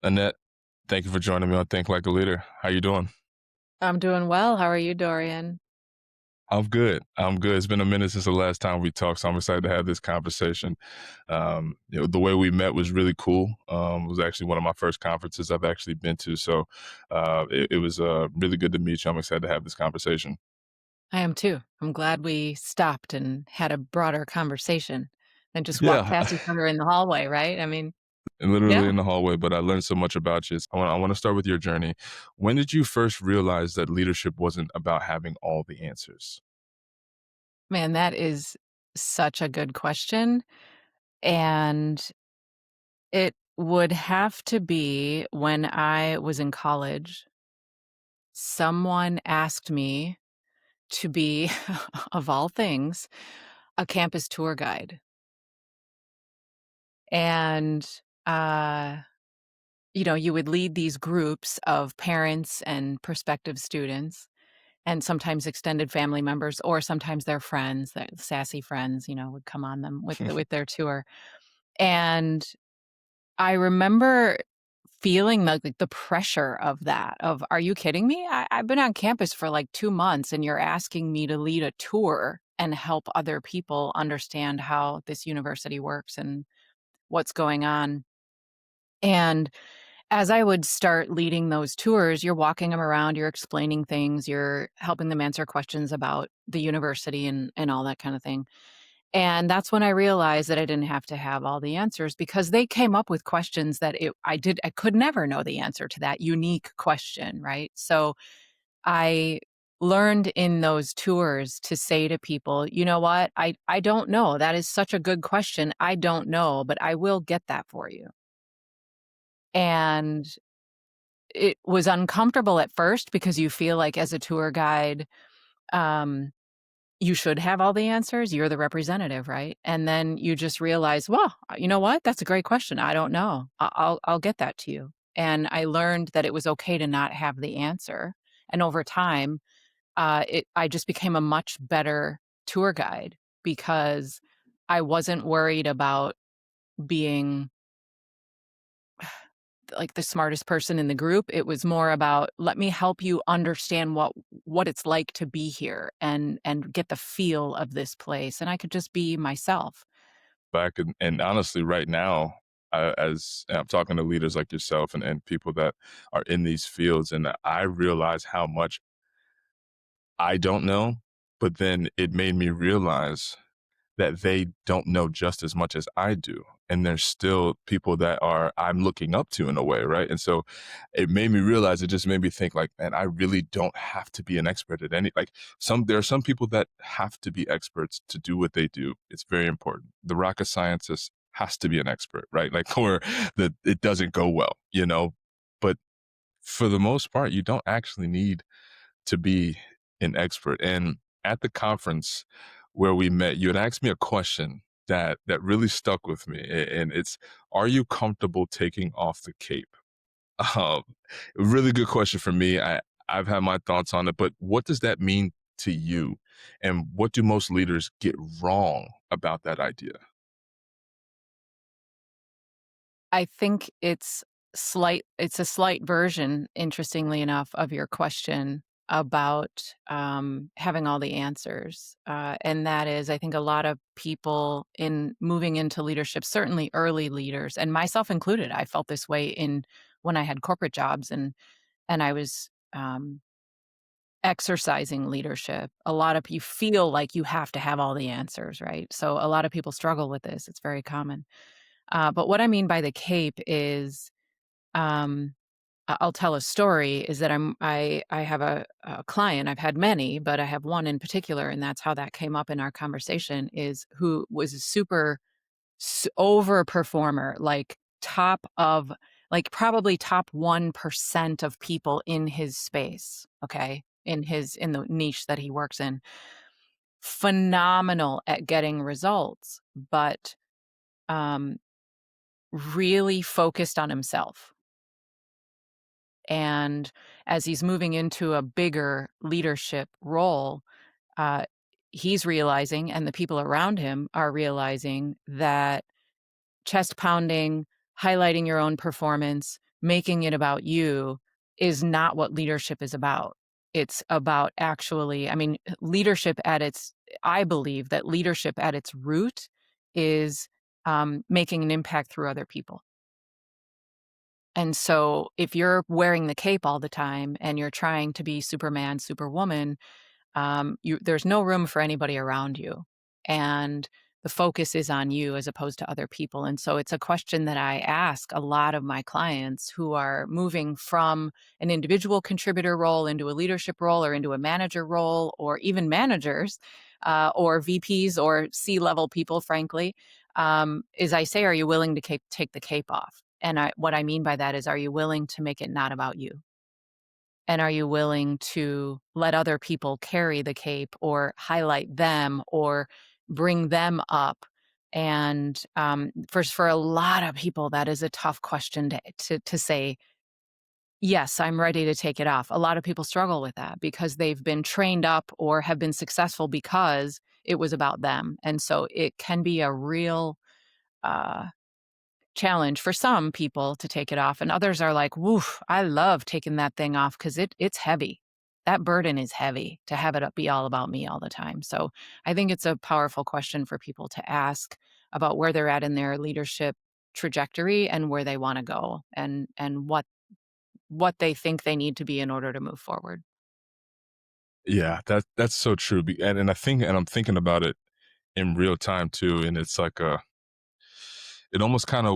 Annette, thank you for joining me on Think Like a Leader. How you doing? I'm doing well. How are you, Dorian? I'm good. I'm good. It's been a minute since the last time we talked, so I'm excited to have this conversation. The way we met was really cool. It was actually one of my first conferences I've actually been to, so it was really good to meet you. I'm excited to have this conversation. I am too. I'm glad we stopped and had a broader conversation than just walk Yeah, past each other in the hallway, right? I mean, and literally yeah, in the hallway, but I learned so much about you. I want to start with your journey. When did you first realize that leadership wasn't about having all the answers? man, that is such a good question. And it would have to be when I was in college. Someone asked me to be, of all things, a campus tour guide. And, uh, you would lead these groups of parents and prospective students, and sometimes extended family members, or sometimes their friends, their sassy friends, would come on them with their tour. And I remember feeling like the pressure of that, of, "Are you kidding me? I've been on campus for, like, 2 months, and you're asking me to lead a tour and help other people understand how this university works and what's going on." And as I would start leading those tours, you're walking them around, you're explaining things, you're helping them answer questions about the university and all that kind of thing. And that's when I realized that I didn't have to have all the answers because they came up with questions that I could never know the answer to that unique question, right? So I learned in those tours to say to people, "You know what? I don't know. That is such a good question. I don't know, but I will get that for you." And it was uncomfortable at first because you feel like as a tour guide, um, you should have all the answers, you're the representative, right? And then you just realize, "Well, you know what? That's a great question, I don't know. I'll get that to you." And I learned that it was okay to not have the answer, and over time, I just became a much better tour guide because I wasn't worried about being like the smartest person in the group. It was more about, let me help you understand what it's like to be here and get the feel of this place, and I could just be myself. Back and honestly, right now, as I'm talking to leaders like yourself and people that are in these fields, and I realize how much I don't know, but then it made me realize that they don't know just as much as I do. And there's still people that are I'm looking up to in a way, right? And so it made me realize, it just made me think like, man, I really don't have to be an expert at any like there are some people that have to be experts to do what they do. It's very important. The rocket scientist has to be an expert, right? Like or that it doesn't go well, you know. But for the most part, you don't actually need to be an expert. And at the conference where we met, you had asked me a question that really stuck with me, and it's, "Are you comfortable taking off the cape?" Um, really good question for me. I've had my thoughts on it, but what does that mean to you, and what do most leaders get wrong about that idea? I think it's a slight version, interestingly enough, of your question about, having all the answers, and that is, I think a lot of people in moving into leadership, certainly early leaders, and myself included, I felt this way in when I had corporate jobs and I was, exercising leadership. A lot of you feel like you have to have all the answers, right? So a lot of people struggle with this, it's very common. But what I mean by the cape is, um, I'll tell a story, is that I have a client, I've had many, but I have one in particular, and that's how that came up in our conversation, is who was a super over performer, like probably top 1% of people in his space, okay? In the niche that he works in. Phenomenal at getting results, but, um, really focused on himself. And as he's moving into a bigger leadership role, uh, he's realizing, and the people around him are realizing, that chest pounding, highlighting your own performance, making it about you is not what leadership is about. It's about actually, I mean, leadership at its I believe that leadership at its root is, making an impact through other people. And so if you're wearing the cape all the time and you're trying to be Superman, Superwoman, there's no room for anybody around you, and the focus is on you as opposed to other people. And so it's a question that I ask a lot of my clients who are moving from an individual contributor role into a leadership role or into a manager role, or even managers, or VPs or C-level people, frankly. Is I say, are you willing to take the cape off? And what I mean by that is, are you willing to make it not about you? And are you willing to let other people carry the cape or highlight them or bring them up? And for a lot of people, that is a tough question to say, yes, I'm ready to take it off. A lot of people struggle with that because they've been trained up or have been successful because it was about them. And so it can be a real uh, challenge for some people to take it off, and others are like, "Woof, I love taking that thing off because it's heavy. That burden is heavy to have it be all about me all the time." So, I think it's a powerful question for people to ask about where they're at in their leadership trajectory and where they wanna go, and what they think they need to be in order to move forward. Yeah, that's so true, and I think and I'm thinking about it in real time too, and it's like it almost kinda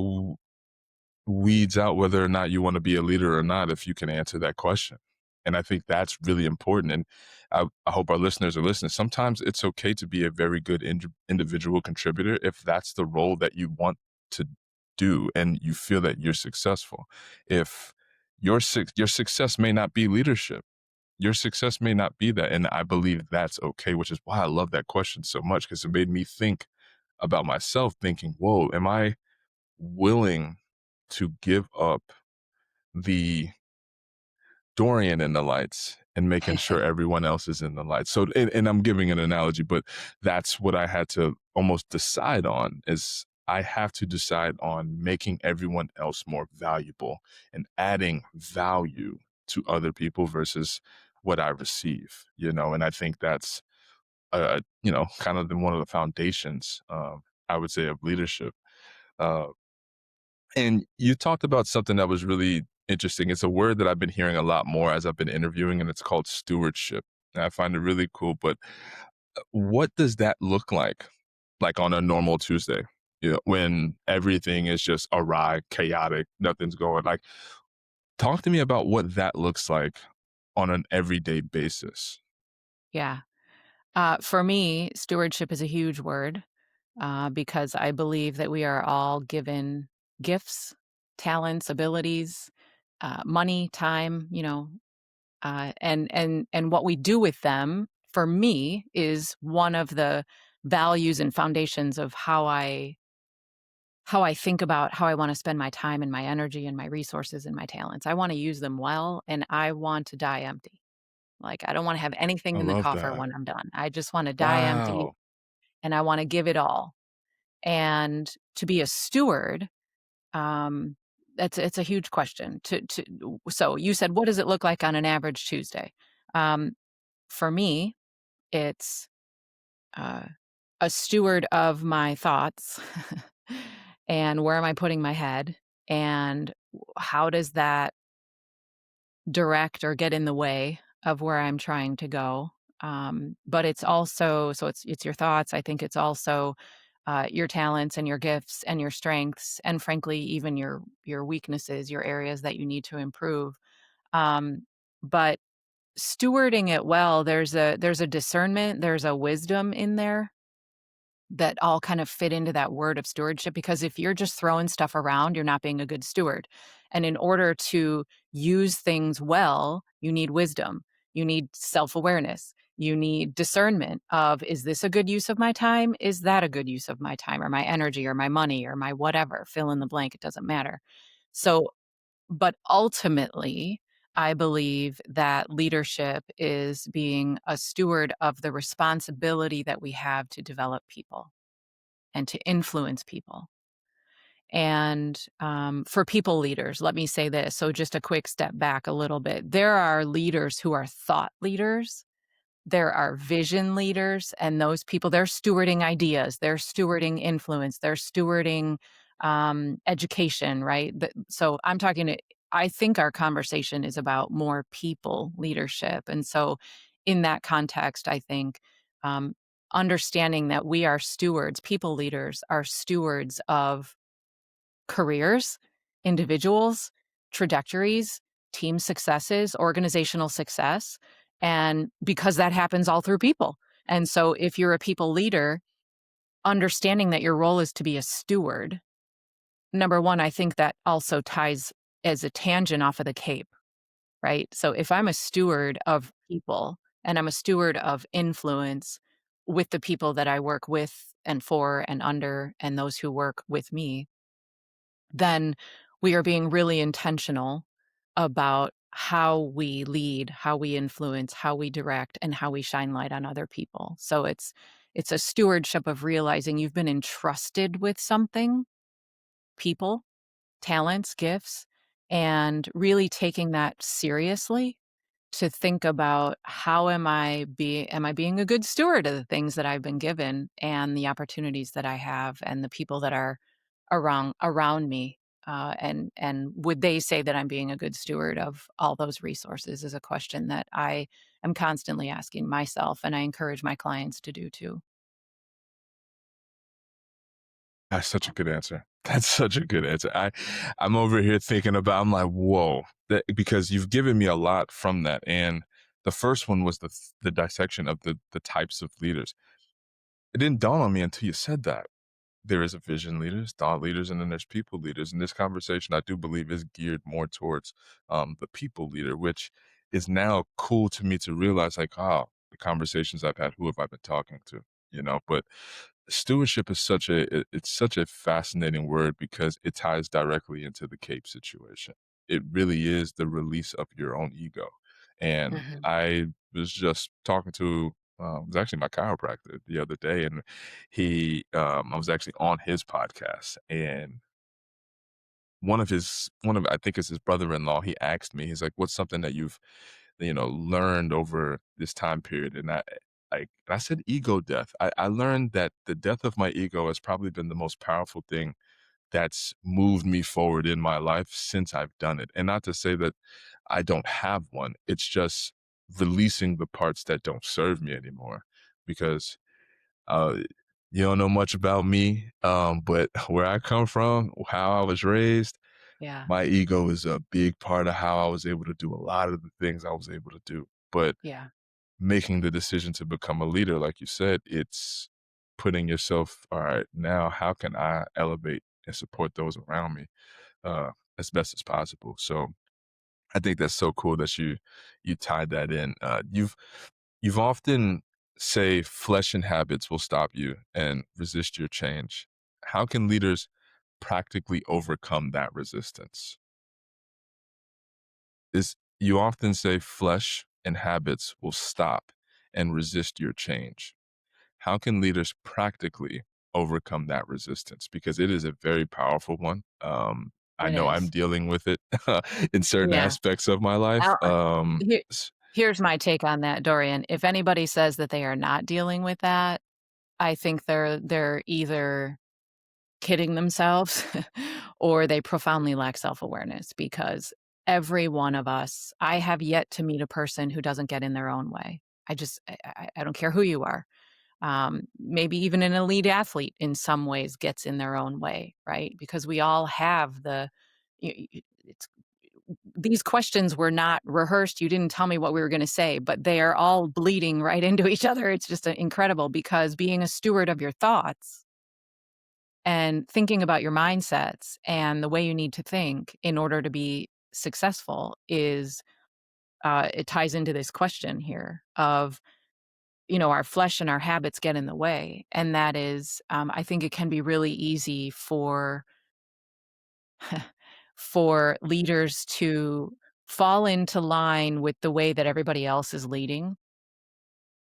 weeds out whether or not you wanna be a leader or not if you can answer that question, and I think that's really important, and I hope our listeners are listening. Sometimes it's okay to be a very good individual contributor if that's the role that you want to do and you feel that you're successful. If your success may not be leadership, your success may not be that, and I believe that's okay, which is why I love that question so much because it made me think about myself thinking, "Whoa, am I willing to give up the Dorian in the lights and making sure everyone else is in the lights?" So, and I'm giving an analogy, but that's what I had to almost decide on is I have to decide on making everyone else more valuable and adding value to other people versus what I receive, and I think that's, kind of one of the foundations, I would say, of leadership. Uh, and you talked about something that was really interesting. It's a word that I've been hearing a lot more as I've been interviewing, and it's called stewardship. And I find it really cool. But what does that look like on a normal Tuesday? When everything is just awry, chaotic, nothing's going. Like, talk to me about what that looks like on an everyday basis. Yeah. For me, stewardship is a huge word, because I believe that we are all given gifts, talents, abilities, money, time, and what we do with them, for me, is one of the values and foundations of how I think about how I wanna spend my time and my energy and my resources and my talents. I wanna use them well, and I want to die empty. Like, I don't wanna have I anything in the love coffer that. when I'm done. I just wanna die empty, Wow. and I wanna give it all. And to be a steward, um, it's a huge question. So you said, "What does it look like on an average Tuesday?" Um, for me, it's, uh, a steward of my thoughts, and where am I putting my head, and how does that direct or get in the way of where I'm trying to go. But it's also, so it's your thoughts. I think it's also your talents and your gifts and your strengths, and frankly, even your weaknesses, your areas that you need to improve. But stewarding it well, there's a discernment, there's a wisdom in there that all kind of fit into that word of stewardship, because if you're just throwing stuff around, you're not being a good steward. And in order to use things well, you need wisdom. You need self-awareness. You need discernment of, is this a good use of my time? Is that a good use of my time or my energy or my money or my whatever? Fill in the blank, it doesn't matter. So, but ultimately, I believe that leadership is being a steward of the responsibility that we have to develop people and to influence people. And for people leaders, let me say this. So, just a quick step back a little bit. There are leaders who are thought leaders, there are vision leaders, and those people, they're stewarding ideas, they're stewarding influence, they're stewarding education, right? So, I think our conversation is about more people leadership. And so, in that context, I think um, understanding that we are stewards, people leaders are stewards of careers, individuals, trajectories, team successes, organizational success, and because that happens all through people. And so if you're a people leader, understanding that your role is to be a steward, number 1, I think that also ties as a tangent off of the cape, right? So if I'm a steward of people and I'm a steward of influence with the people that I work with and for and under and those who work with me, then we are being really intentional about how we lead, how we influence, how we direct, and how we shine light on other people. So it's a stewardship of realizing you've been entrusted with something, people, talents, gifts, and really taking that seriously to think about how am I being a good steward of the things that I've been given and the opportunities that I have and the people that are around me, and would they say that I'm being a good steward of all those resources is a question that I am constantly asking myself, and I encourage my clients to do too. That's such a good answer. That's such a good answer. I'm over here thinking about I'm like, "Whoa." Because you've given me a lot from that, and the first one was the dissection of the types of leaders. It didn't dawn on me until you said that. There is a vision leaders, thought leaders, and then there's people leaders. And this conversation, I do believe, is geared more towards the people leader, which is now cool to me to realize, like, oh, the conversations I've had, who have I been talking to? But stewardship is it's such a fascinating word because it ties directly into the cape situation. It really is the release of your own ego. And Mhm. I was just talking to it was actually my chiropractor the other day, and I was actually on his podcast, and one of I think it's his brother-in-law, he asked me, he's like, "What's something that you've, learned over this time period?" And I said ego death. I learned that the death of my ego has probably been the most powerful thing that's moved me forward in my life since I've done it. And not to say that I don't have one, it's just releasing the parts that don't serve me anymore because uh, you don't know much about me, but where I come from, how I was raised, Yeah, my ego is a big part of how I was able to do a lot of the things I was able to do. But yeah, making the decision to become a leader, like you said, it's putting yourself, all right, now how can I elevate and support those around me uh, as best as possible? So I think that's so cool that you tied that in. You've often say flesh and habits will stop you and resist your change. How can leaders practically overcome that resistance? Is You often say flesh and habits will stop and resist your change. How can leaders practically overcome that resistance? Because it is a very powerful one. I it know I'm is. dealing with it in certain Yeah. aspects of my life. Now, here here's my take on that, Dorian. If anybody says that they are not dealing with that, I think they're either kidding themselves or they profoundly lack self-awareness because every one of us, I have yet to meet a person who doesn't get in their own way. I don't care who you are. Maybe even an elite athlete in some ways gets in their own way, right? Because we all have it's these questions were not rehearsed. You didn't tell me what we were going to say, but they are all bleeding right into each other. It's just incredible because being a steward of your thoughts and thinking about your mindsets and the way you need to think in order to be successful is it ties into this question here of our flesh and our habits get in the way, and that is I think it can be really easy for for leaders to fall into line with the way that everybody else is leading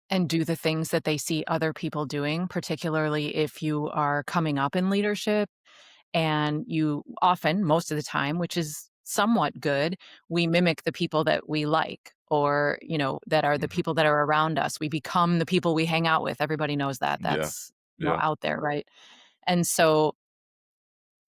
and do the things that they see other people doing, particularly if you are coming up in leadership And you often, most of the time, which is somewhat good, we mimic the people that we like, or, that are the Mhm. people that are around us. We become the people we hang out with. Everybody knows that. Yeah. That's, Yeah. out there, right? And so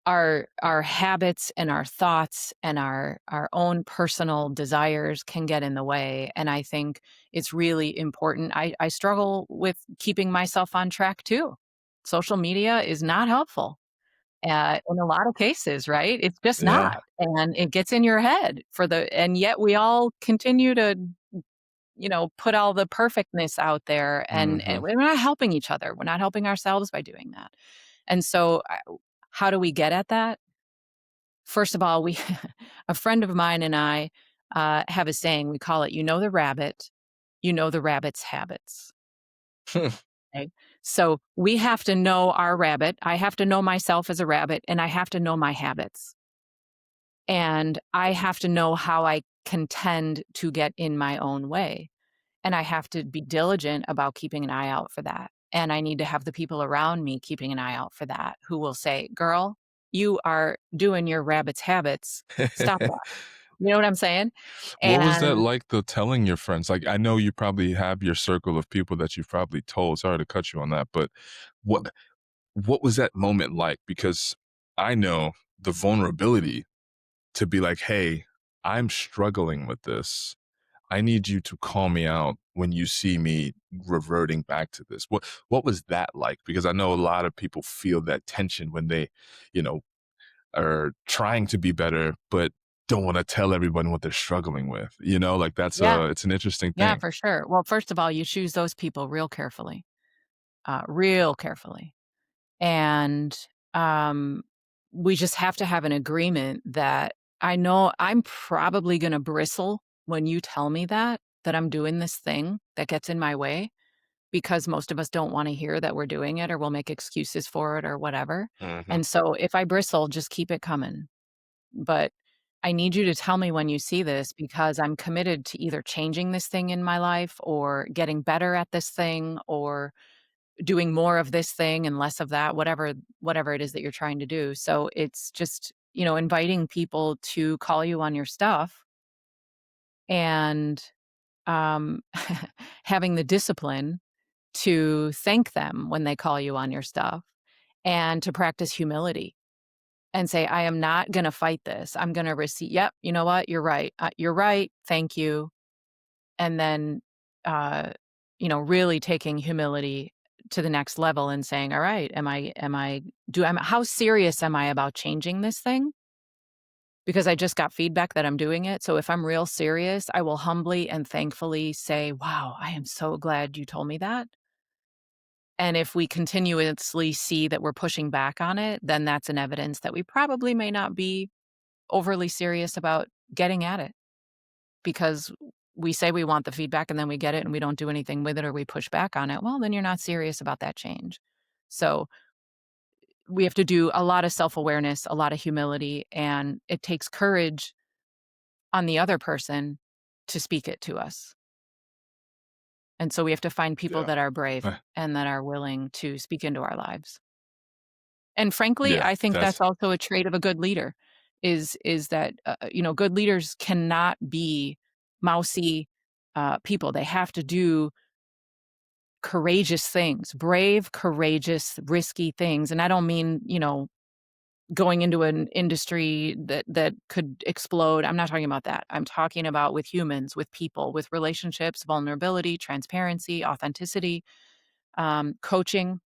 our habits and our thoughts and our own personal desires can get in the way, and I think it's really important. I struggle with keeping myself on track too. Social media is not helpful, in a lot of cases, right? It's just Yeah. not, and it gets in your head and yet we all continue to, put all the perfectness out there, and Mhm. we're not helping each other. We're not helping ourselves by doing that. And so, how do we get at that? First of all, we a friend of mine and I, have a saying. We call it, "You know the rabbit, you know the rabbit's habits." Okay? So, we have to know our rabbit. I have to know myself as a rabbit, and I have to know my habits. And I have to know how I can tend to get in my own way. And I have to be diligent about keeping an eye out for that. And I need to have the people around me keeping an eye out for that, who will say, "Girl, you are doing your rabbit's habits. Stop that." You know what I'm saying? What was that And like, though, telling your friends? Like, I know you probably have your circle of people that you've probably told. Sorry to cut you on that, but what what was that moment like? Because I know the vulnerability to be like, "Hey, I'm struggling with this. I need you to call me out when you see me reverting back to this." What was that like? Because I know a lot of people feel that tension when they, you know, are trying to be better, but don't wanna tell everyone what they're struggling with, like, that's yeah, it's an interesting yeah, thing. for sure. Well, first of all, you choose those people real carefully. And, um, we just have to have an agreement that I know I'm probably gonna bristle when you tell me that I'm doing this thing that gets in my way, because most of us don't wanna hear that we're doing it, or we'll make excuses for it or whatever. Mhm. And so if I bristle, just keep it coming. But I need you to tell me when you see this, because I'm committed to either changing this thing in my life, or getting better at this thing, or doing more of this thing and less of that, whatever it is that you're trying to do. So it's just, inviting people to call you on your stuff, and, um, having the discipline to thank them when they call you on your stuff, and to practice humility and say, "I am not gonna fight this. I'm gonna receive. Yep, you know what? You're right. You're right. Thank you." And then, uh, really taking humility to the next level and saying, "All right, how serious am I about changing this thing? Because I just got feedback that I'm doing it. So if I'm real serious, I will humbly and thankfully say, 'Wow, I am so glad you told me that.'" And if we continuously see that we're pushing back on it, then that's an evidence that we probably may not be overly serious about getting at it, because we say we want the feedback and then we get it and we don't do anything with it, or we push back on it. Well, then you're not serious about that change. So we have to do a lot of self-awareness, a lot of humility, and it takes courage on the other person to speak it to us. And so we have to find people Yeah. that are brave Eh, and that are willing to speak into our lives. And frankly, yeah, I think that's that's also a trait of a good leader, is that, good leaders cannot be mousy, people. They have to do courageous things, brave, courageous, risky things. And I don't mean, going into an industry that could explode. I'm not talking about that. I'm talking about with humans, with people, with relationships, vulnerability, transparency, authenticity. Coaching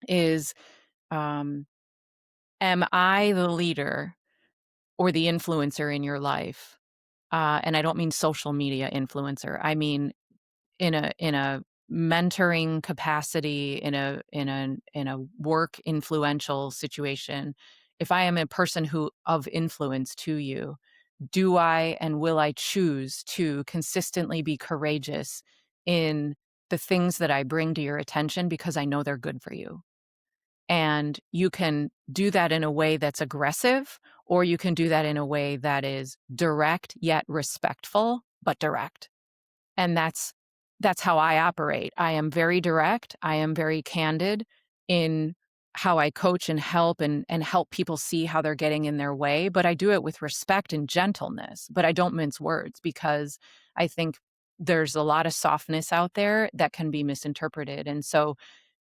is, um, am I the leader or the influencer in your life? And I don't mean social media influencer. I mean in a mentoring capacity, in a work influential situation. If I am a person who of influence to you, do I and will I choose to consistently be courageous in the things that I bring to your attention, because I know they're good for you? And you can do that in a way that's aggressive, or you can do that in a way that is direct yet respectful, but direct. And that's how I operate. I am very direct, I am very candid in how I coach and help and help people see how they're getting in their way, but I do it with respect and gentleness, but I don't mince words because I think there's a lot of softness out there that can be misinterpreted, and so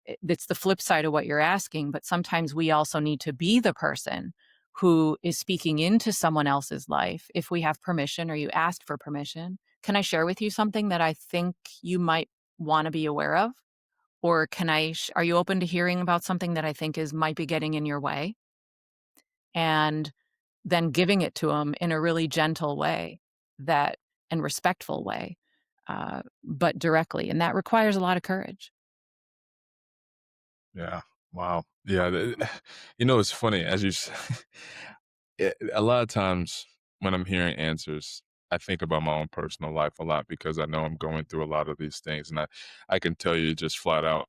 it's the flip side of what you're asking, but sometimes we also need to be the person who is speaking into someone else's life if we have permission or you ask for permission. "Can I share with you something that I think you might wanna be aware of?" Or are you open to hearing about something that I think is might be getting in your way? And then giving it to them in a really gentle way that and respectful way, but directly, and that requires a lot of courage. Yeah. Wow. Yeah. You know, it's funny as a lot of times when I'm hearing answers, I think about my own personal life a lot because I know I'm going through a lot of these things, and I can tell you just flat out,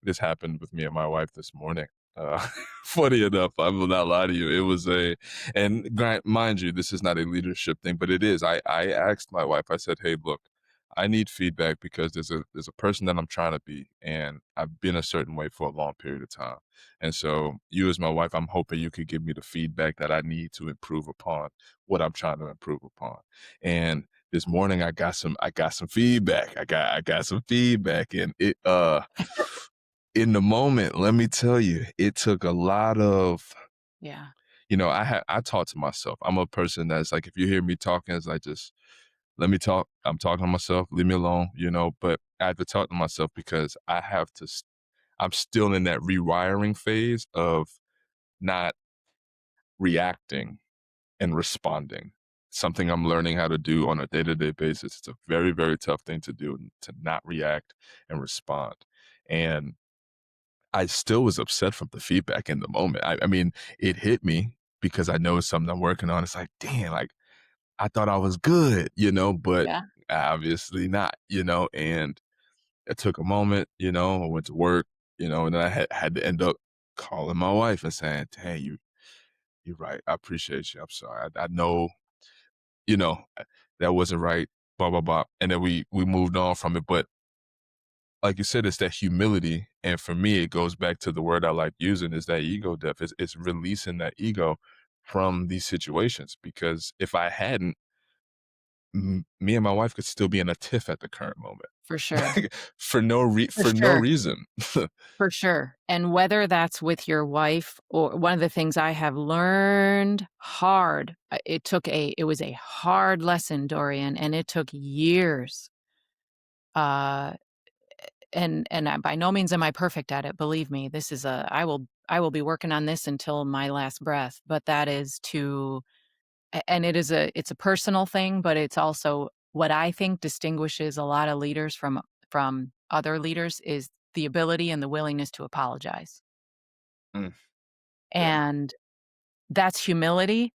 this happened with me and my wife this morning. Uh, funny enough, I will not lie to you. It was and mind you, this is not a leadership thing, but it is. I asked my wife. I said, "Hey, look, I need feedback because there's a person that I'm trying to be, and I've been a certain way for a long period of time. And so, you as my wife, I'm hoping you could give me the feedback that I need to improve upon what I'm trying to improve upon." And this morning, I got some feedback. I got some feedback, and in the moment, let me tell you, it took a lot of, Yeah. I talk to myself. I'm a person that's like, if you hear me talking, it's like, just let me talk. I'm talking to myself. Leave me alone, but I have to talk to myself because I'm still in that rewiring phase of not reacting and responding. Something I'm learning how to do on a day-to-day basis. It's a very, very tough thing to do, to not react and respond. And I still was upset from the feedback in the moment. I mean, it hit me because I know it's something I'm working on. It's like, damn, like I thought I was good, but Yeah. obviously not, and it took a moment, I went to work, and then I had to end up calling my wife and saying, "Hey, you're right. I appreciate you. I'm sorry. I know, that wasn't right, blah, blah, blah." And then we moved on from it. But like you said, it's that humility. And for me, it goes back to the word I like using is that ego death. It's releasing that ego from these situations. Because if I hadn't, me and my wife could still be in a tiff at the current moment. For sure. For For no sure. reason. For sure. And whether that's with your wife or one of the things I have learned hard, it was a hard lesson, Dorian, and it took years. Uh, and by no means am I perfect at it, believe me. This is I will be working on this until my last breath, but that is to and it's a personal thing, but it's also what I think distinguishes a lot of leaders from other leaders is the ability and the willingness to apologize. Mm, yeah. And that's humility,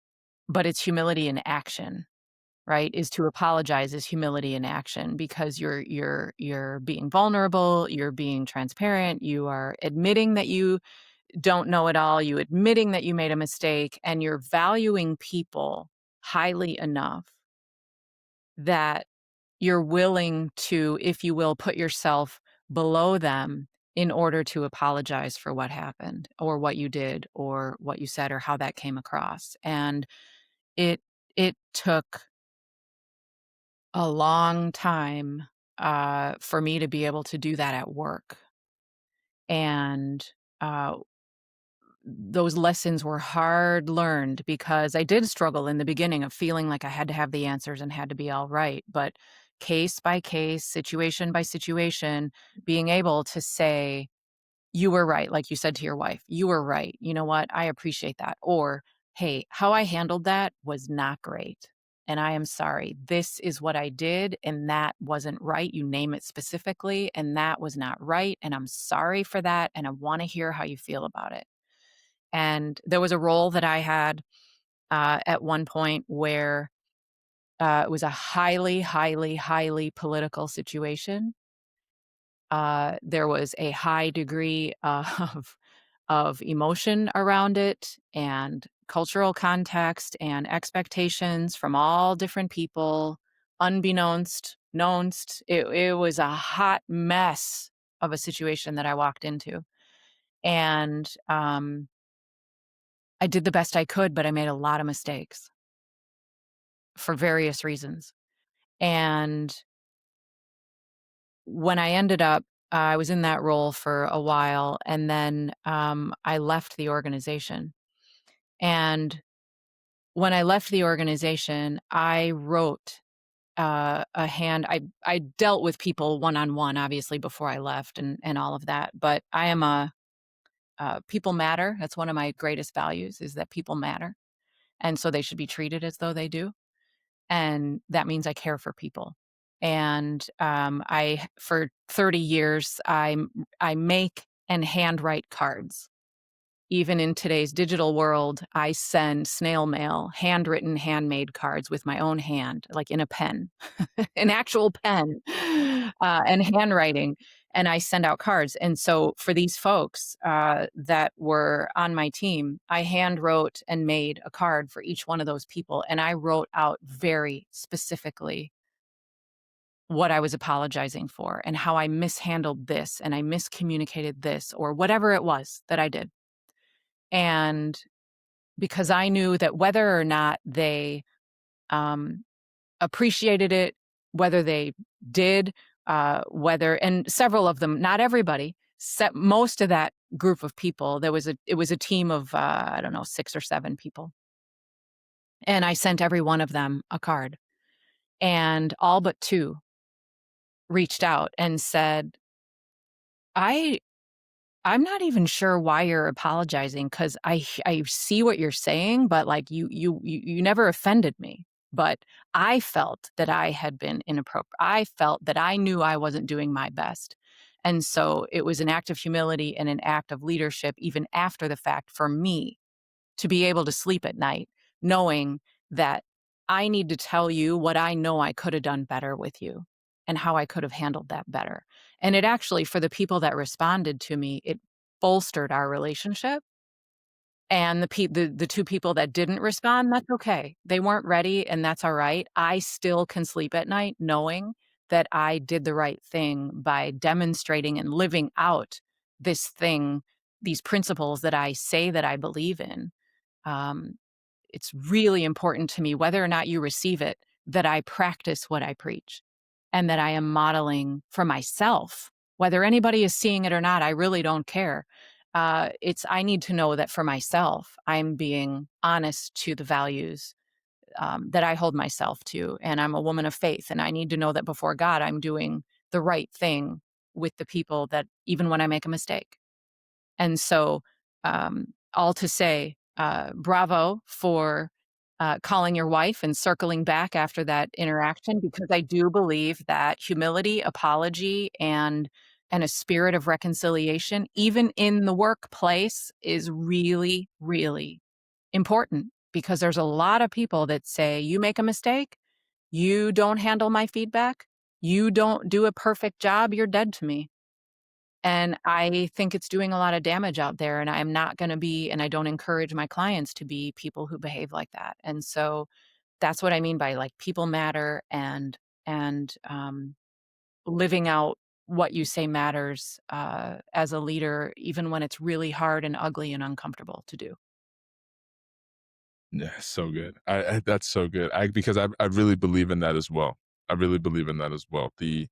but it's humility in action, right? Is to apologize is humility in action because you're being vulnerable, you're being transparent, you are admitting that you don't know it all, you admitting that you made a mistake, and you're valuing people highly enough that you're willing to, if you will, put yourself below them in order to apologize for what happened or what you did or what you said or how that came across. And it it took a long time for me to be able to do that at work. And uh, those lessons were hard learned because I did struggle in the beginning of feeling like I had to have the answers and had to be all right. But case by case, situation by situation, being able to say, "You were right," like you said to your wife, "You were right. You know what? I appreciate that." Or, "Hey, how I handled that was not great. And I am sorry. This is what I did, and that wasn't right. You name it specifically, and that was not right. And I'm sorry for that. And I want to hear how you feel about it." And there was a role that I had at one point where it was a highly, highly, highly political situation. There was a high degree of emotion around it and cultural context and expectations from all different people, unbeknownst, knownst. It was a hot mess of a situation that I walked into. And, I did the best I could, but I made a lot of mistakes for various reasons. And when I ended up I was in that role for a while, and then, I left the organization. And when I left the organization, I wrote, a hand I dealt with people one-on-one, obviously, before I left and all of that, but I am a people matter. That's one of my greatest values is that people matter, and so they should be treated as though they do, and that means I care for people. And, I for 30 years, I make and handwrite cards. Even in today's digital world, I send snail mail, handwritten, handmade cards with my own hand, like in a pen, an actual pen, and handwriting, and I send out cards. And so for these folks, that were on my team, I hand wrote and made a card for each one of those people, and I wrote out very specifically what I was apologizing for and how I mishandled this and I miscommunicated this or whatever it was that I did. And because I knew that whether or not they, um, appreciated it, whether they did, whether and several of them, not everybody, most of that group of people, it was a team of, I don't know, 6 or 7 people, and I sent every one of them a card, and all but 2 reached out and said, "I I'm not even sure why you're apologizing because I see what you're saying, but, like, you never offended me, but I felt that I had been inappropriate. I felt that I knew I wasn't doing my best, and so it was an act of humility and an act of leadership even after the fact for me to be able to sleep at night knowing that I need to tell you what I know I could have done better with you and how I could have handled that better." And it actually, for the people that responded to me, it bolstered our relationship. And the 2 people that didn't respond, that's okay. They weren't ready, and that's alright. I still can sleep at night knowing that I did the right thing by demonstrating and living out this thing, these principles that I say that I believe in. Um, it's really important to me, whether or not you receive it, that I practice what I preach and that I am modeling for myself. Whether anybody is seeing it or not, I really don't care. I need to know that for myself, I'm being honest to the values that I hold myself to. And I'm a woman of faith. And I need to know that before God, I'm doing the right thing with the people that even when I make a mistake. And so, all to say, bravo for calling your wife and circling back after that interaction, because I do believe that humility, apology, and a spirit of reconciliation, even in the workplace, is really, really important. Because there's a lot of people that say, "You make a mistake, you don't handle my feedback, you don't do a perfect job, you're dead to me." And I think it's doing a lot of damage out there, and I'm not gonna be and I don't encourage my clients to be people who behave like that. And so that's what I mean by, like, people matter and living out what you say matters, as a leader, even when it's really hard and ugly and uncomfortable to do. Yeah, so good. I that's so good. Because I really believe in that as well. I really believe in that as well. The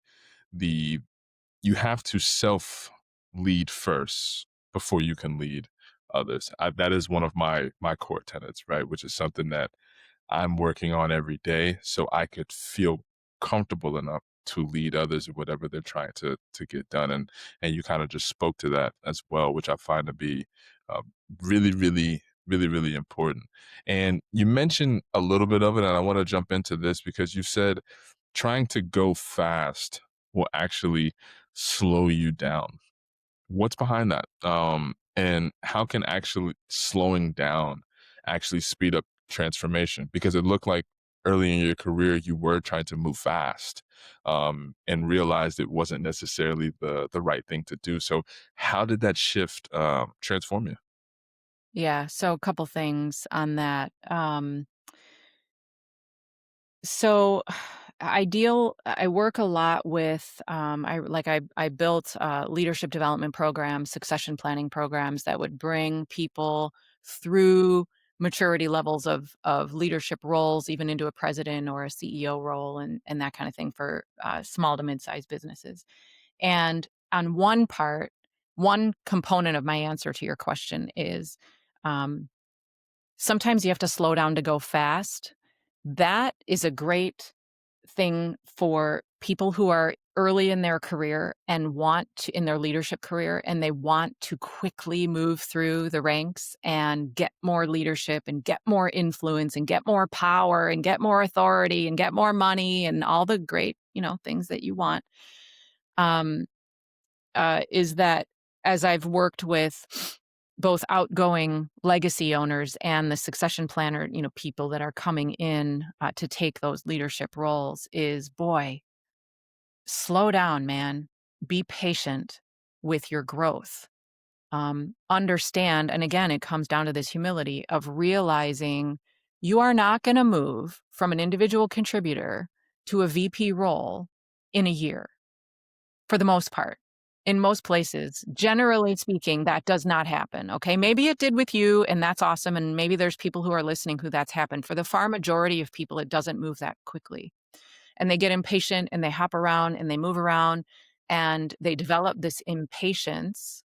you have to self lead first before you can lead others. That is one of my core tenets, right? Which is something that I'm working on every day so I could feel comfortable enough to lead others in whatever they're trying to get done. And you kind of just spoke to that as well, which I find to be uh, really, really, really, really important. And you mentioned a little bit of it, and I want to jump into this because you said trying to go fast will actually slow you down. What's behind that? And how can actually slowing down actually speed up transformation? Because it looked like early in your career you were trying to move fast, and realized it wasn't necessarily the right thing to do. So, how did that shift transform you? Yeah, so a couple things on that. So I work a lot with, I built, leadership development programs, succession planning programs that would bring people through maturity levels of leadership roles, even into a president or a CEO role and that kind of thing for, small to mid-sized businesses. And on one component of my answer to your question is, um, sometimes you have to slow down to go fast. That is a great thing for people who are early in their career and want to in their leadership career, and they want to quickly move through the ranks and get more leadership and get more influence and get more power and get more authority and get more money and all the great, things that you want. Um, is that as I've worked with both outgoing legacy owners and the succession planner, people that are coming in to take those leadership roles, is boy, slow down, man. Be patient with your growth. Understand, and again, it comes down to this humility of realizing you are not going to move from an individual contributor to a VP role in a year for the most part. In most places, generally speaking, that does not happen, okay? Maybe it did with you, and that's awesome, and maybe there's people who are listening who that's happened. For the far majority of people, it doesn't move that quickly. And they get impatient, and they hop around, and they move around, and they develop this impatience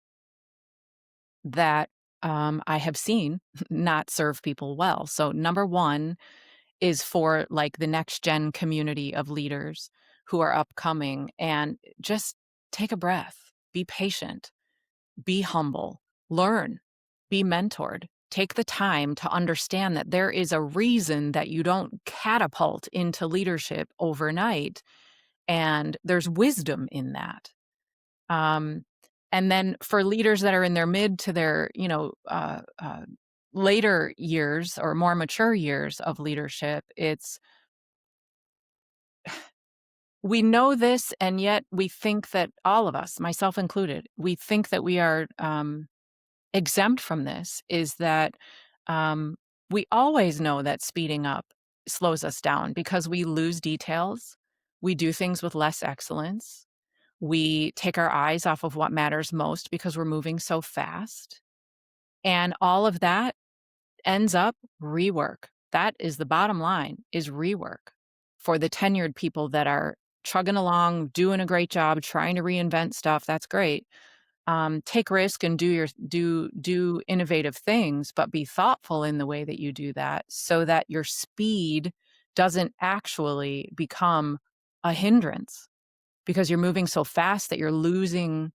that, I have seen not serve people well. So, number 1 is for, like, the next gen community of leaders who are upcoming, and just take a breath, be patient, be humble, learn, be mentored. Take the time to understand that there is a reason that you don't catapult into leadership overnight, and there's wisdom in that. Um, and then for leaders that are in their mid to their, later years or more mature years of leadership, it's we know this, and yet we think that all of us, myself included, we think that we are exempt from this. Is that um, we always know that speeding up slows us down because we lose details, we do things with less excellence, we take our eyes off of what matters most because we're moving so fast. And all of that ends up rework. That is the bottom line, is rework for the tenured people that are chugging along, doing a great job, trying to reinvent stuff. That's great. Take risk and do innovative things, but be thoughtful in the way that you do that so that your speed doesn't actually become a hindrance because you're moving so fast that you're losing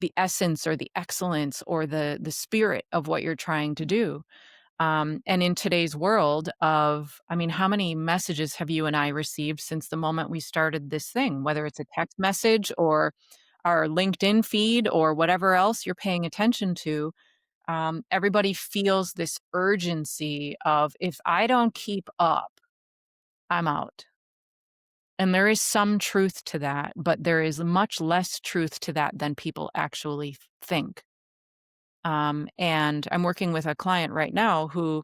the essence or the excellence or the spirit of what you're trying to do. And in today's world of, I mean, how many messages have you and I received since the moment we started this thing, whether it's a text message or our LinkedIn feed or whatever else you're paying attention to? Everybody feels this urgency of, if I don't keep up, I'm out. And there is some truth to that, but there is much less truth to that than people actually think. And I'm working with a client right now who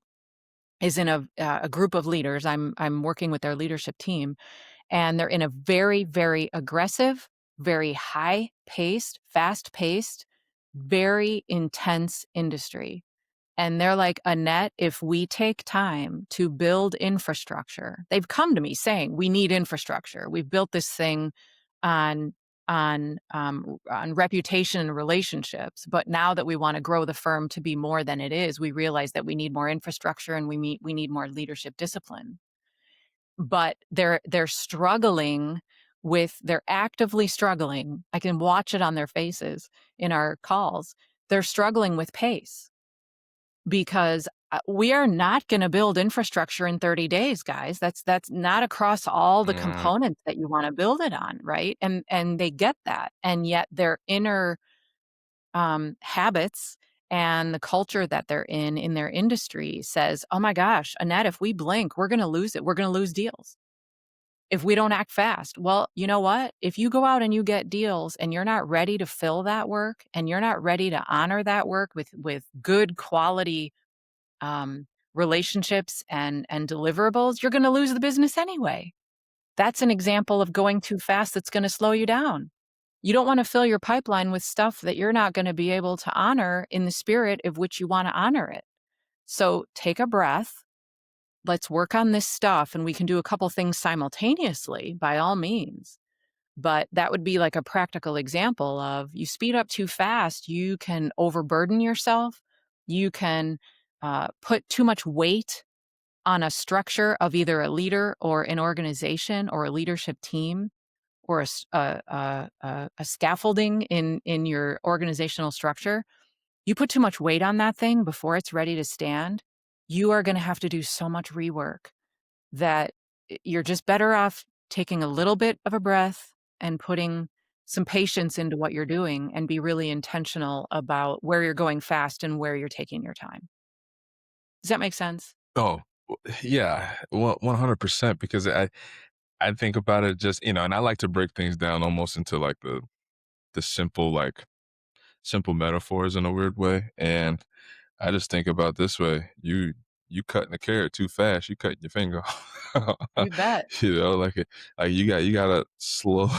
is in a group of leaders. I'm working with their leadership team, and they're in a very, very aggressive, very high-paced, fast-paced, very intense industry. And they're like, "Annette, if we take time to build infrastructure." They've come to me saying, "We need infrastructure. We've built this thing on on reputation and relationships, but now that we wanna grow the firm to be more than it is, we realize that we need more infrastructure and we need more leadership discipline." But they're struggling they're actively struggling. I can watch it on their faces in our calls. They're struggling with pace because, we are not gonna build infrastructure in 30 days, guys. That's not across all the Mm, components that you wanna build it on, right? And they get that, and yet their inner, habits and the culture that they're in their industry says, "Oh my gosh, Annette, if we blink, we're gonna lose it. We're gonna lose deals if we don't act fast." Well, you know what? If you go out and you get deals and you're not ready to fill that work and you're not ready to honor that work with good quality relationships and deliverables, you're going to lose the business anyway. That's an example of going too fast that's gonna slow you down. You don't wanna fill your pipeline with stuff that you're not gonna be able to honor in the spirit of which you wanna honor it. So take a breath. Let's work on this stuff, and we can do a couple things simultaneously by all means. But that would be like a practical example of you speed up too fast, you can overburden yourself. You can put too much weight on a structure of either a leader or an organization or a leadership team or a scaffolding in your organizational structure. You put too much weight on that thing before it's ready to stand, you are going to have to do so much rework that you're just better off taking a little bit of a breath and putting some patience into what you're doing and be really intentional about where you're going fast and where you're taking your time. Does that make sense? Oh, yeah, 100% because I think about it just, and I like to break things down almost into like the simple simple metaphors in a weird way, and I just think about this way: you cutting the carrot too fast, you cutting your finger off. You bet. Like you gotta slow.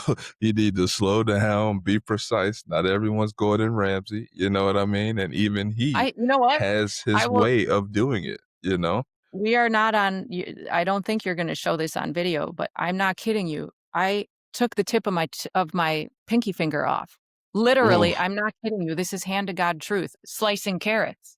You need to slow down, be precise. Not everyone's Gordon Ramsay, you know what I mean? And even he You know what? has I his will way of doing it. You know? We are not on I don't think you're gonna show this on video, but I'm not kidding you. I took the tip of my pinky finger off. Literally, Oh I'm not kidding you. This is hand to God truth, slicing carrots.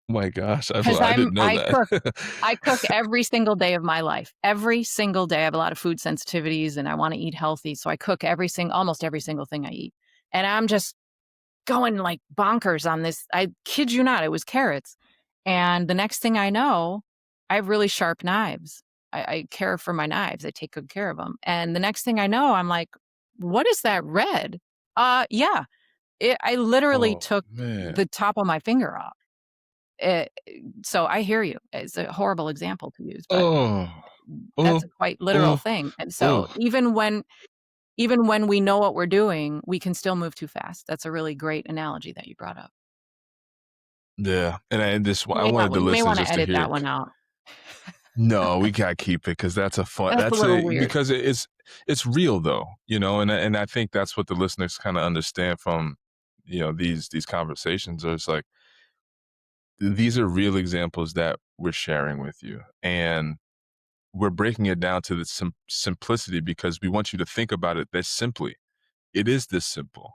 my gosh, 'Cause I didn't know that. I cook every single day of my life. Every single day. I have a lot of food sensitivities and I wanna eat healthy, so I cook almost every single thing I eat. And I'm just going like bonkers on this. I kid you not, it was carrots. And the next thing I know, I have really sharp knives. I care for my knives. I take good care of them. And the next thing I know, I'm like, what is that red? Yeah. I literally Oh took man. the top of my finger off. Eh, so I hear you. It's a horrible example to use, but Oh. that's Oh. a quite literal Oh. thing. And so Oh. even when we know what we're doing, we can still move too fast. That's a really great analogy that you brought up. Yeah, and this I wanted the You may listeners wanna just to edit hear. that one out. No, we gotta keep it because that's a fun. That's a That's little a weird. because it's real though, and I think that's what the listeners kind of understand from these conversations. Are it's like these are real examples that we're sharing with you, and we're breaking it down to the simplicity because we want you to think about it this simply. It is this simple.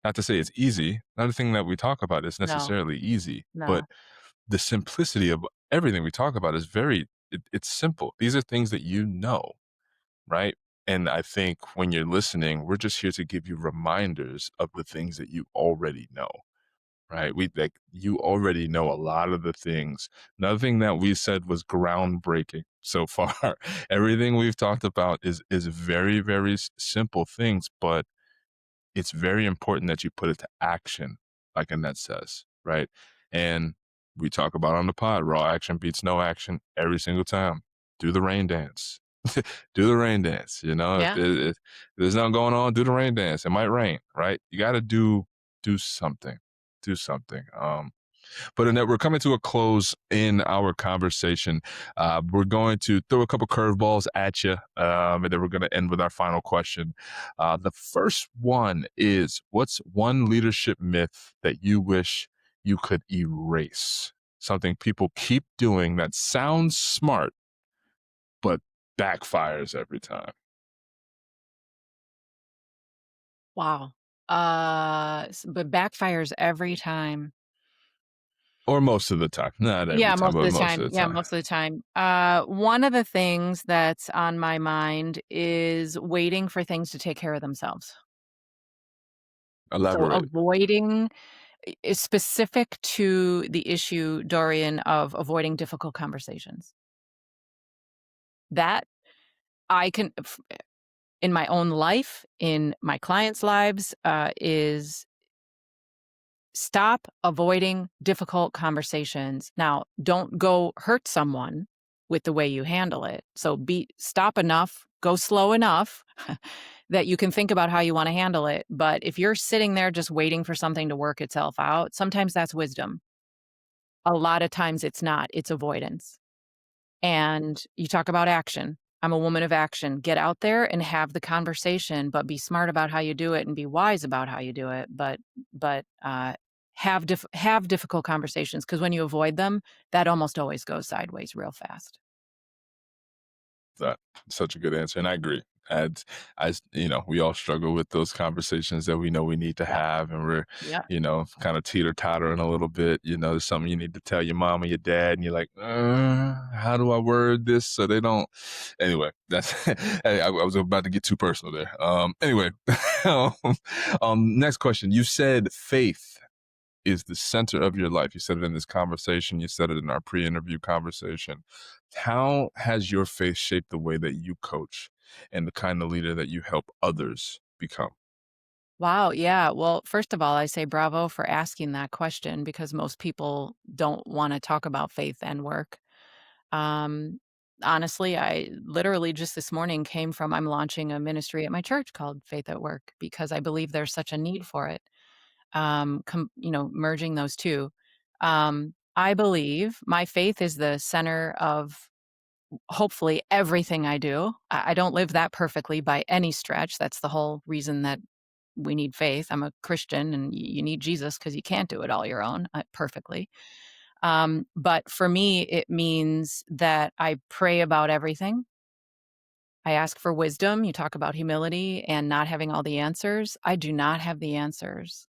Not to say it's easy. Not a thing that we talk about is No, necessarily easy, but no. the simplicity of everything we talk about is it's simple. These are things that you know, right? And I think when you're listening, we're just here to give you reminders of the things that you already know, right? We like you already know a lot of the things. Nothing that we said was groundbreaking so far. Everything we've talked about is very, very simple things, but it's very important that you put it to action, like Annette says, right? And we talk about on the pod, raw action beats no action every single time. Do the rain dance. Do the rain dance. Yeah. If there's nothing going on, do the rain dance. It might rain, right? You got to do something. Do something. But Annette, we're coming to a close in our conversation. We're going to throw a couple curveballs at you, and then we're going to end with our final question. The first one is: what's one leadership myth that you wish you could erase? Something people keep doing that sounds smart but backfires every time, Wow. But backfires every time. or most of the time. Not every Yeah, time, most of but the most time. of the Yeah, time. most of the time. One of the things that's on my mind is waiting for things to take care of themselves. So Elaborate. avoiding is specific to the issue, Dorian, of avoiding difficult conversations. That I can in my own life, in my clients' lives, is stop avoiding difficult conversations. Now, don't go hurt someone with the way you handle it. So stop enough, go slow enough that you can think about how you want to handle it. But if you're sitting there just waiting for something to work itself out, sometimes that's wisdom. A lot of times it's not, it's avoidance. And you talk about action. I'm a woman of action. Get out there and have the conversation, but be smart about how you do it and be wise about how you do it. But have difficult conversations because when you avoid them, that almost always goes sideways real fast. That such a good answer, and I agree. And we all struggle with those conversations that we know we need to Yeah. have, and we're, Yeah. kind of teeter tottering a little bit. There's something you need to tell your mom or your dad, and you're like, how do I word this so they don't? Anyway, that's hey, I was about to get too personal there. Anyway, um, next question. You said faith is the center of your life. You said it in this conversation. You said it in our pre-interview conversation. How has your faith shaped the way that you coach and the kind of leader that you help others become? Wow, yeah. Well, first of all, I say bravo for asking that question because most people don't wanna talk about faith and work. Um, Honestly, I literally just this morning came from I'm launching a ministry at my church called Faith at Work because I believe there's such a need for it. Merging those 2. I believe my faith is the center of hopefully everything I do. I don't live that perfectly by any stretch. That's the whole reason that we need faith. I'm a Christian and you need Jesus because you can't do it all your own perfectly. But for me, it means that I pray about everything. I ask for wisdom. You talk about humility and not having all the answers. I do not have the answers,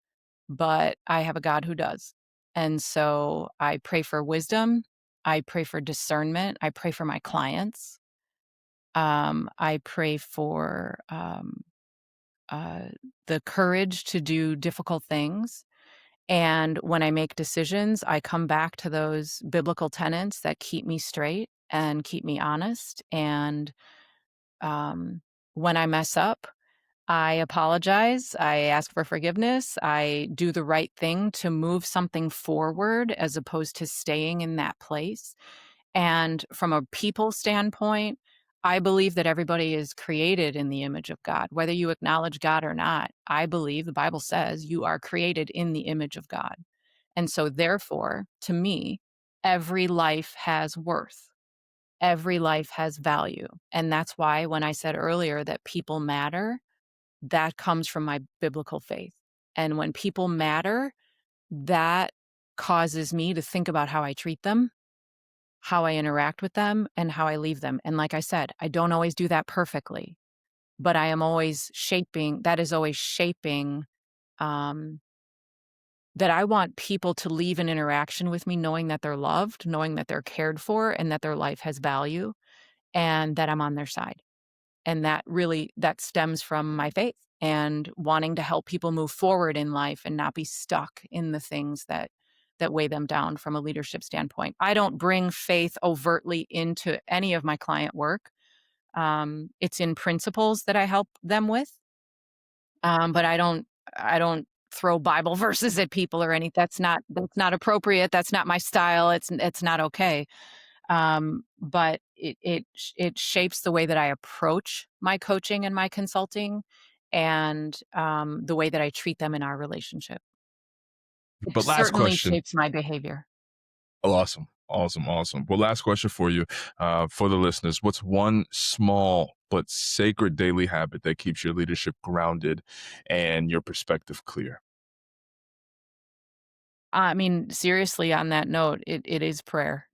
but I have a God who does. And so I pray for wisdom. I pray for discernment. I pray for my clients. I pray for uh, the courage to do difficult things. And when I make decisions, I come back to those biblical tenets that keep me straight and keep me honest. And um, when I mess up, I apologize. I ask for forgiveness. I do the right thing to move something forward as opposed to staying in that place. And from a people standpoint, I believe that everybody is created in the image of God. Whether you acknowledge God or not, I believe the Bible says you are created in the image of God. And so, therefore, to me, every life has worth. Every life has value. And that's why when I said earlier that people matter, that comes from my biblical faith. And when people matter, that causes me to think about how I treat them, how I interact with them, and how I leave them. And like I said, I don't always do that perfectly, but I am always shaping that is always shaping, um, that I want people to leave an interaction with me knowing that they're loved, knowing that they're cared for, and that their life has value, and that I'm on their side. And that stems from my faith and wanting to help people move forward in life and not be stuck in the things that weigh them down from a leadership standpoint. I don't bring faith overtly into any of my client work. It's in principles that I help them with, but I don't throw Bible verses at people or any that's not appropriate. That's not my style. It's not okay. But it shapes the way that I approach my coaching and my consulting and, the way that I treat them in our relationship. It But last certainly question. shapes my behavior. Oh, awesome. Awesome. Awesome. Well, last question for you, for the listeners. What's one small but sacred daily habit that keeps your leadership grounded and your perspective clear? I mean, seriously, on that note, it is prayer.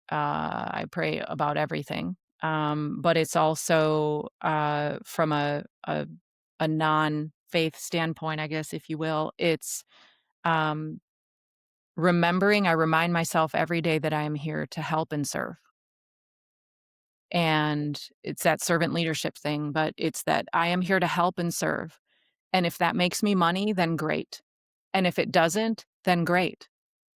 I pray about everything, but it's also, from a non-faith standpoint, I guess, if you will, it's, um I remind myself every day that I am here to help and serve. And it's that servant leadership thing, but it's that I am here to help and serve. And if that makes me money, then great. And if it doesn't, then great.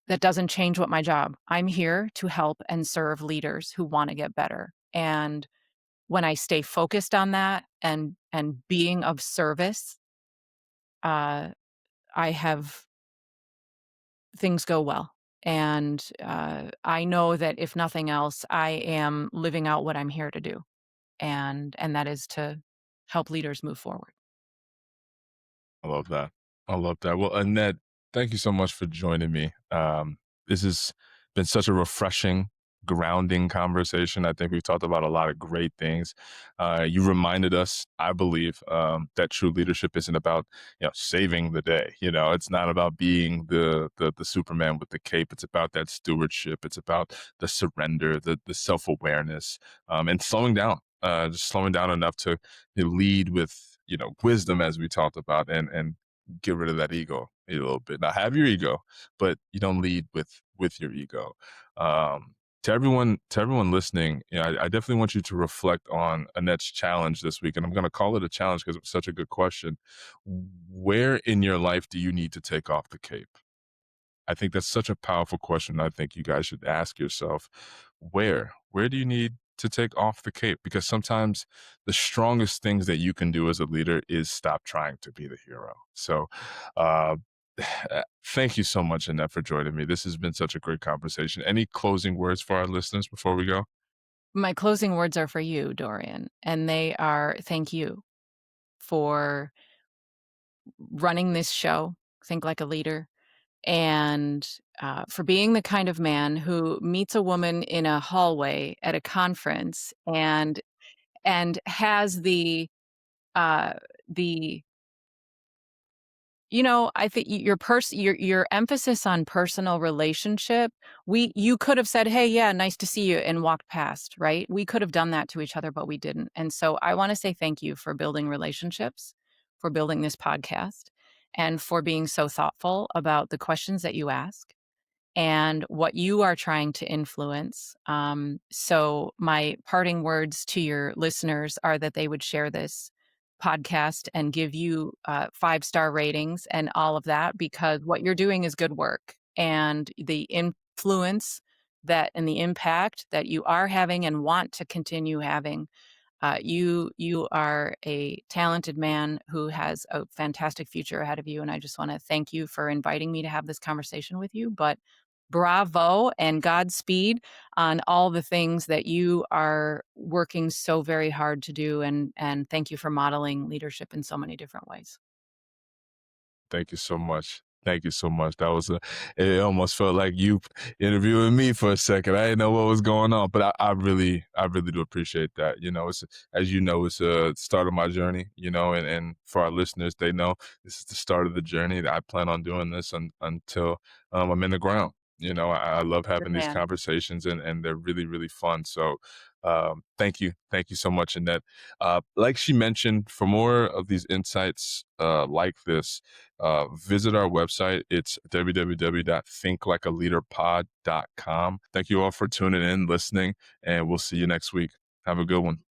That doesn't change what my job. I'm here to help and serve leaders who want to get better. And when I stay focused on that and being of service, uh, I have things go well. And I know that if nothing else, I am living out what I'm here to do, and that is to help leaders move forward. I love that. I love that. Well, Annette, thank you so much for joining me. This has been such a refreshing, grounding conversation. I think we've talked about a lot of great things. You reminded us, I believe, that true leadership isn't about saving the day. It's not about being the Superman with the cape. It's about that stewardship. It's about the surrender, the self awareness, and slowing down. Just slowing down enough to lead with wisdom, as we talked about, and get rid of that ego a little bit. Now, have your ego, but you don't lead with your ego. Um, to everyone listening, I definitely want you to reflect on Annette's challenge this week, and I'm going to call it a challenge because it was such a good question. Where in your life do you need to take off the cape? I think that's such a powerful question. I think you guys should ask yourself, where do you need to take off the cape? Because sometimes the strongest things that you can do as a leader is stop trying to be the hero. So, uh, thank you so much, Annette, for joining me. This has been such a great conversation. Any closing words for our listeners before we go? My closing words are for you, Dorian, and they are thank you for running this show, Think Like a Leader, and for being the kind of man who meets a woman in a hallway at a conference and has uh, the I think your emphasis on personal relationship, you could have said, "Hey, yeah, nice to see you," and walked past, right? We could have done that to each other, but we didn't. And so I wanna say thank you for building relationships, for building this podcast, and for being so thoughtful about the questions that you ask and what you are trying to influence. So, my parting words to your listeners are that they would share this podcast and give you 5-star ratings and all of that, because what you're doing is good work. And the influence that and the impact that you are having and want to continue having, you are a talented man who has a fantastic future ahead of you, and I just wanna thank you for inviting me to have this conversation with you, but bravo and Godspeed on all the things that you are working so very hard to do, and thank you for modeling leadership in so many different ways. Thank you so much. Thank you so much. It almost felt like you interviewing me for a second. I didn't know what was going on, but I really do appreciate that. As you know, it's a start of my journey, and for our listeners, they know this is the start of the journey. I plan on doing this until I'm in the ground. I love Good having these man. conversations and they're really, really fun. So, thank you. Thank you so much, Annette. Like she mentioned, for more of these insights like this, visit our website. It's www.thinklikealeaderpod.com. Thank you all for tuning in, listening, and we'll see you next week. Have a good one.